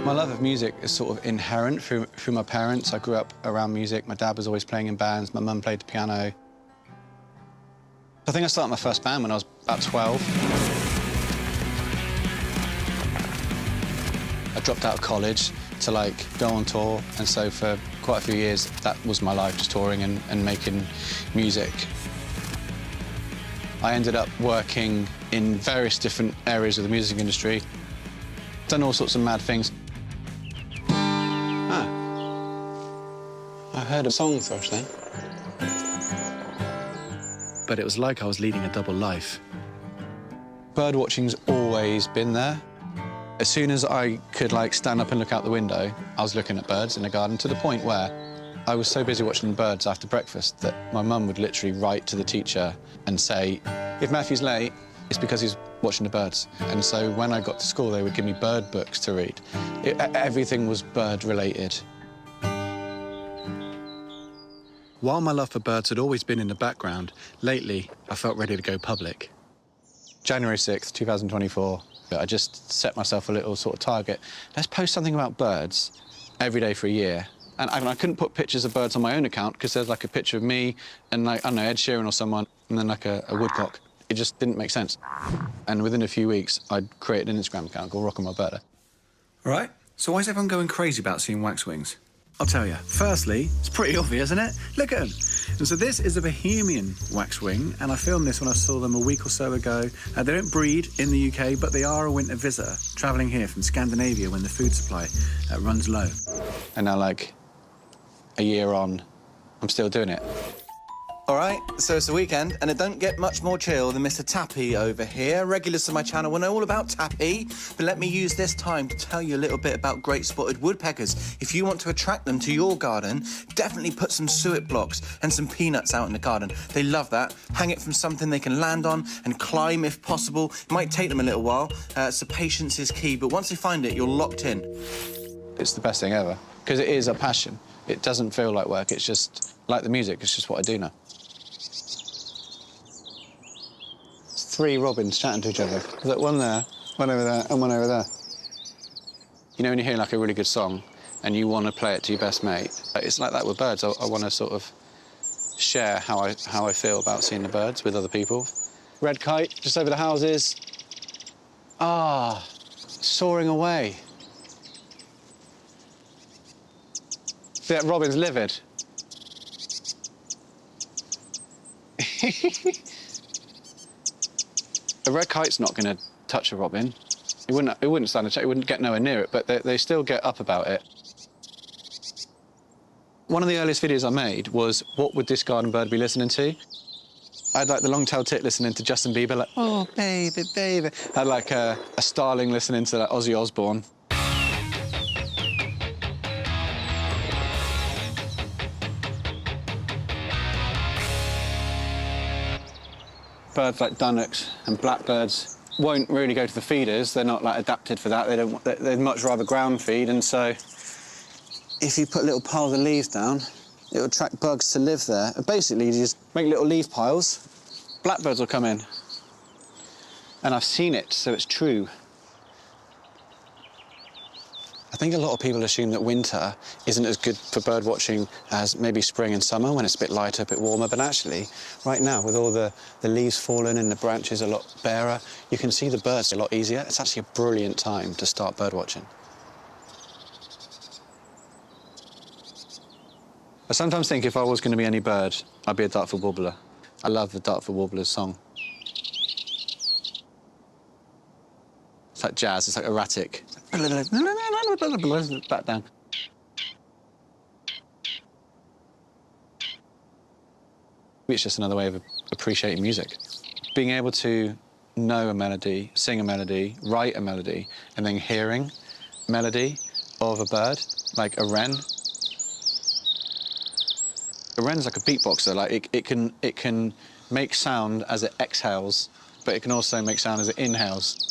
My love of music is sort of inherent through my parents. I grew up around music. My dad was always playing in bands. My mum played the piano. I think I started my first band when I was about 12. I dropped out of college to, like, go on tour, and so for quite a few years, that was my life, just touring and making music. I ended up working in various different areas of the music industry, done all sorts of mad things. Ah, I heard a song thrush then. But it was like I was leading a double life. Birdwatching's always been there. As soon as I could, like, stand up and look out the window, I was looking at birds in the garden, to the point where I was so busy watching the birds after breakfast that my mum would literally write to the teacher and say, if Matthew's late, it's because he's watching the birds. And so when I got to school, they would give me bird books to read. Everything was bird-related. While my love for birds had always been in the background, lately I felt ready to go public. January 6th, 2024, I just set myself a little sort of target. Let's post something about birds every day for a year. And I couldn't put pictures of birds on my own account because there's, like, a picture of me and, like, I don't know, Ed Sheeran or someone, and then, like, a woodcock. It just didn't make sense. And within a few weeks, I'd created an Instagram account called Rockin' My Birder. All right, so why is everyone going crazy about seeing waxwings? I'll tell you. Firstly, it's pretty obvious, isn't it? Look at them. And so this is a Bohemian waxwing, and I filmed this when I saw them a week or so ago. They don't breed in the UK, but they are a winter visitor, travelling here from Scandinavia when the food supply runs low. And now, like, a year on, I'm still doing it. All right, so it's the weekend, and it don't get much more chill than Mr. Tappy over here. Regulars to my channel will know all about Tappy, but let me use this time to tell you a little bit about great spotted woodpeckers. If you want to attract them to your garden, definitely put some suet blocks and some peanuts out in the garden. They love that. Hang it from something they can land on and climb if possible. It might take them a little while, so patience is key, but once they find it, you're locked in. It's the best thing ever, because it is a passion. It doesn't feel like work, it's just like the music, it's just what I do now. 3 robins chatting to each other. There's like one there, one over there, and one over there. You know when you hear, like, a really good song and you want to play it to your best mate? It's like that with birds. I want to sort of share how I feel about seeing the birds with other people. Red kite, just over the houses. Ah, soaring away. See, that robin's livid. A red kite's not going to touch a robin. It wouldn't stand a chance. It wouldn't get nowhere near it, but they still get up about it. One of the earliest videos I made was, what would this garden bird be listening to? I had, like, the long-tailed tit listening to Justin Bieber, like, oh, baby, baby. I had, like, a starling listening to, like, Ozzy Osbourne. Birds like dunnocks and blackbirds won't really go to the feeders. They're not, like, adapted for that. They'd much rather ground feed, and so if you put little piles of leaves down, it'll attract bugs to live there. And basically, you just make little leaf piles, blackbirds will come in. And I've seen it, so it's true. I think a lot of people assume that winter isn't as good for bird watching as maybe spring and summer, when it's a bit lighter, a bit warmer. But actually, right now, with all the leaves falling and the branches a lot barer, you can see the birds a lot easier. It's actually a brilliant time to start bird watching. I sometimes think if I was going to be any bird, I'd be a Dartford warbler. I love the Dartford warbler's song. It's like jazz, it's like erratic. Back down. It's just another way of appreciating music. Being able to know a melody, sing a melody, write a melody, and then hearing melody of a bird, like a wren. A wren's like a beatboxer. Like it can make sound as it exhales, but it can also make sound as it inhales.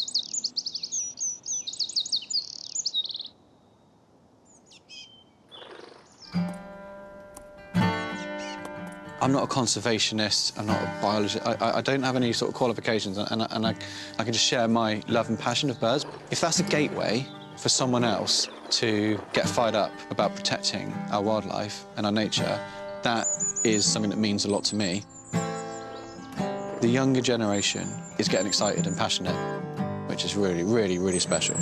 I'm not a conservationist, I'm not a biologist, I don't have any sort of qualifications, and I can just share my love and passion of birds. If that's a gateway for someone else to get fired up about protecting our wildlife and our nature, that is something that means a lot to me. The younger generation is getting excited and passionate, which is really, really, really special.